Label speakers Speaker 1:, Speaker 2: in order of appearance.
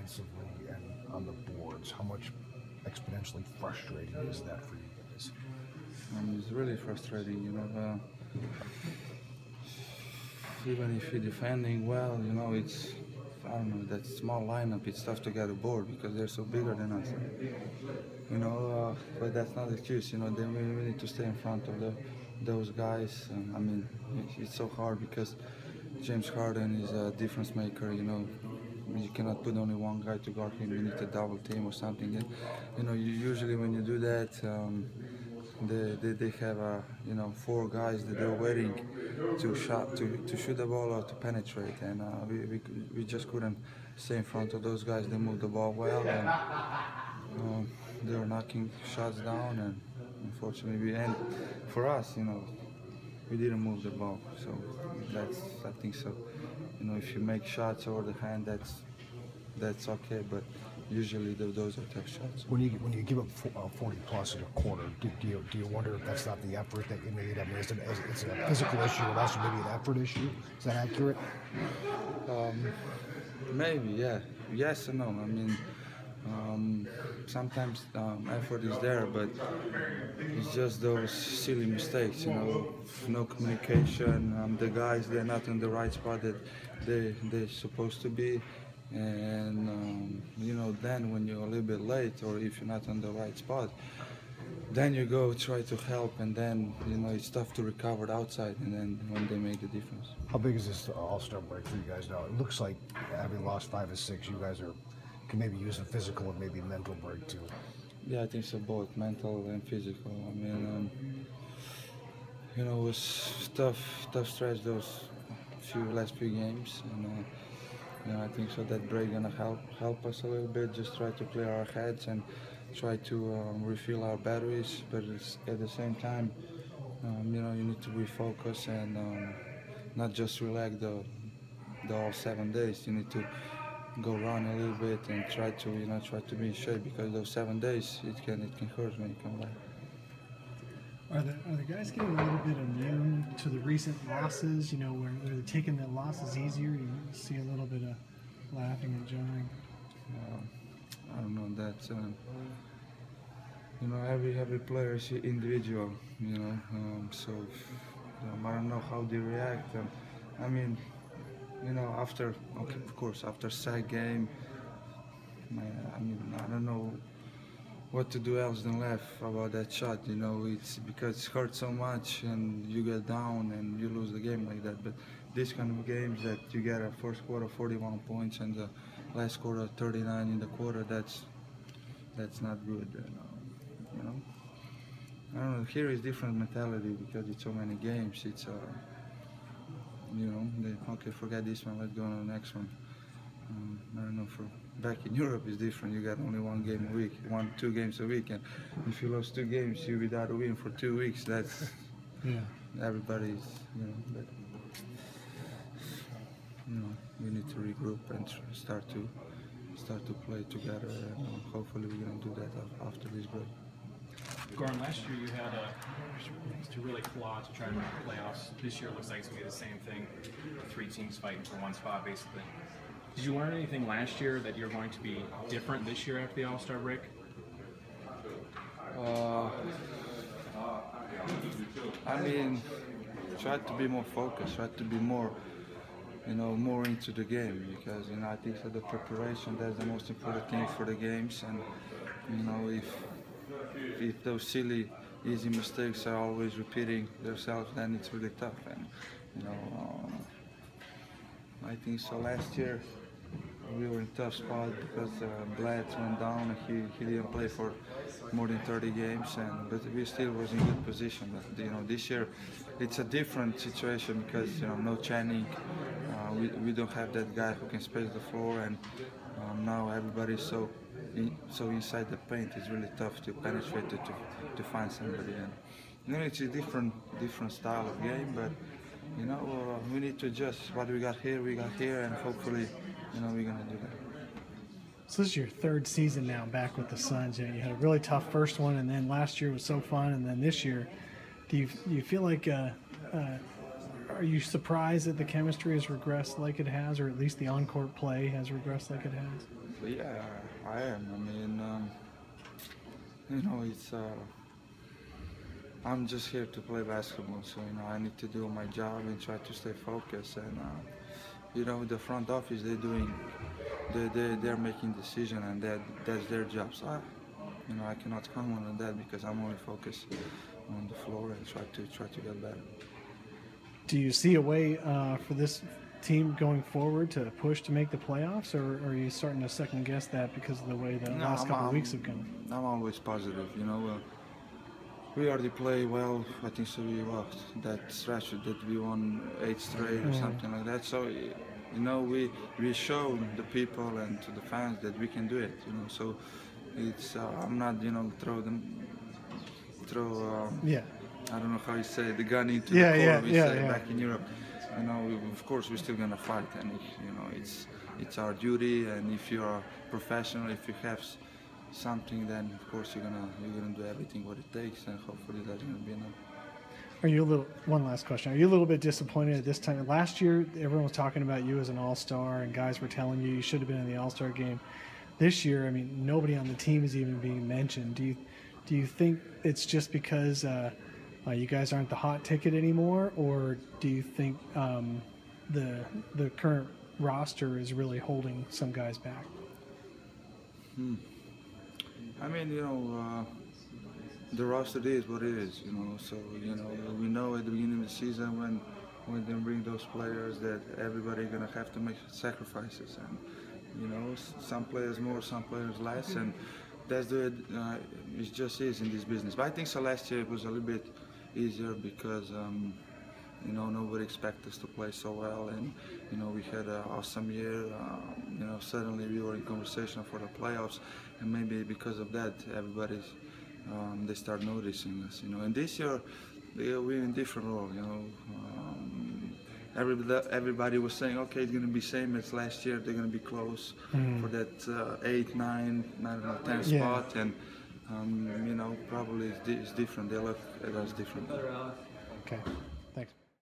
Speaker 1: defensively and on the boards? How much exponentially frustrating is that for you guys?
Speaker 2: It's really frustrating, even if you're defending well, it's, I don't know, that small lineup, it's tough to get a board because they're so bigger than us. But that's not the excuse, then we need to stay in front of those guys. It's so hard because James Harden is a difference maker, you cannot put only one guy to guard him, you need a double team or something. And, usually when you do that, they have four guys that they're waiting to shoot the ball or to penetrate, and we just couldn't stay in front of those guys. They moved the ball well, and they were knocking shots down, and unfortunately for us, we didn't move the ball. So I think so. If you make shots over the hand, that's okay, but usually those are tough shots.
Speaker 1: When you give up 40 plus in a quarter, do you wonder if that's not the effort that you made? I mean, it's a physical issue and also maybe an effort issue. Is that accurate?
Speaker 2: Maybe, yeah. Yes and no. Sometimes effort is there, but it's just those silly mistakes, no communication. The guys, they're not in the right spot that they're supposed to be. And, then when you're a little bit late or if you're not on the right spot, then you go try to help, and then, it's tough to recover outside, and then when they make the difference.
Speaker 1: How big is this All-Star break for you guys now? It looks like having lost 5 or 6, you guys can maybe use a physical and maybe mental break too.
Speaker 2: Yeah, I think so, both mental and physical. It was tough stretch those last few games, and I think so that break gonna help us a little bit. Just try to clear our heads and try to refill our batteries, but at the same time, you need to refocus and not just relax the all 7 days. You need to go run a little bit and try to be in shape, because those 7 days it can hurt when you come back.
Speaker 3: Are the guys getting a little bit immune to the recent losses? Where they're taking the losses easier. You see a little bit of laughing and joking.
Speaker 2: I don't know. That's every player is individual. So I don't know how they react. After sack game, I don't know what to do else than laugh about that shot. It's because it hurts so much and you get down and you lose the game like that. But these kind of games that you get a first quarter 41 points and the last quarter 39 in the quarter, that's not good. I don't know. Here is different mentality because it's so many games. It's okay, forget this one, let's go on the next one. I don't know, back in Europe it's different. You got only 1 game a week, 2 games a week, and if you lose 2 games, you without a win for 2 weeks. That's everybody's, we need to regroup and start to play together, and hopefully we're gonna do that after this break.
Speaker 4: Goran, last year you had to really claw to try to make the playoffs. This year it looks like it's going to be the same thing. 3 teams fighting for 1 spot, basically. Did you learn anything last year that you're going to be different this year after the All-Star break?
Speaker 2: Try to be more focused, try to be more, more into the game, because, I think that the preparation, that's the most important thing for the games. And, if those silly, easy mistakes are always repeating themselves, then it's really tough. And, I think so last year we were in a tough spot because Blatz went down. He didn't play for more than 30 games, but we still was in good position. But this year it's a different situation because no Channing. We don't have that guy who can space the floor, and now everybody's so inside the paint. It's really tough to penetrate to find somebody. And it's a different style of game, but we need to adjust. What we got here, and hopefully, we're gonna do that.
Speaker 3: So this is your 3rd season now back with the Suns. You had a really tough first one, and then last year was so fun, and then this year, do you feel like are you surprised that the chemistry has regressed like it has, or at least the on-court play has regressed like it has?
Speaker 2: Yeah, I am. I mean, you know, it's. I'm just here to play basketball, so you know I need to do my job and try to stay focused. And you know, the front office they're making decision, and that's their job. So you know I cannot comment on that because I'm only focused on the floor and try to get better.
Speaker 3: Do you see a way for this team going forward to push to make the playoffs, or are you starting to second guess that because of the way the
Speaker 2: No,
Speaker 3: last couple of weeks have gone?
Speaker 2: I'm always positive. You know, we already play well. I think so. We lost that stretch that we won 8 straight or something like that. So you know, we show the people and to the fans that we can do it. You know, so it's I'm not throw.
Speaker 3: Yeah.
Speaker 2: I don't know how you say the gun into
Speaker 3: Yeah,
Speaker 2: the
Speaker 3: yeah,
Speaker 2: core. We
Speaker 3: yeah,
Speaker 2: say
Speaker 3: yeah.
Speaker 2: back in Europe. You know, of course we're still gonna fight, and you know it's our duty. And if you're a professional, if you have something, then of course you're gonna do everything what it takes, and hopefully that's gonna be enough.
Speaker 3: Are you one last question? Are you a little bit disappointed at this time? Last year, everyone was talking about you as an all-star, and guys were telling you should have been in the all-star game. This year, I mean, nobody on the team is even being mentioned. Do you think it's just because you guys aren't the hot ticket anymore, or do you think the current roster is really holding some guys back?
Speaker 2: I mean, you know, the roster is what it is, you know. So, you know, we know at the beginning of the season when they bring those players that everybody's gonna have to make sacrifices, and you know, some players more, some players less, and that's the it just is in this business. But I think so. Last year it was a little bit easier because you know nobody expected us to play so well, and you know we had an awesome year. You know, suddenly we were in conversation for the playoffs, and maybe because of that, everybody's they start noticing us. You know, and this year we're in a different role. You know. Everybody was saying, okay, it's going to be same as last year. They're going to be close for that 8, 9, 10 spot, and you know, probably it's different. They look at us different.
Speaker 3: Okay.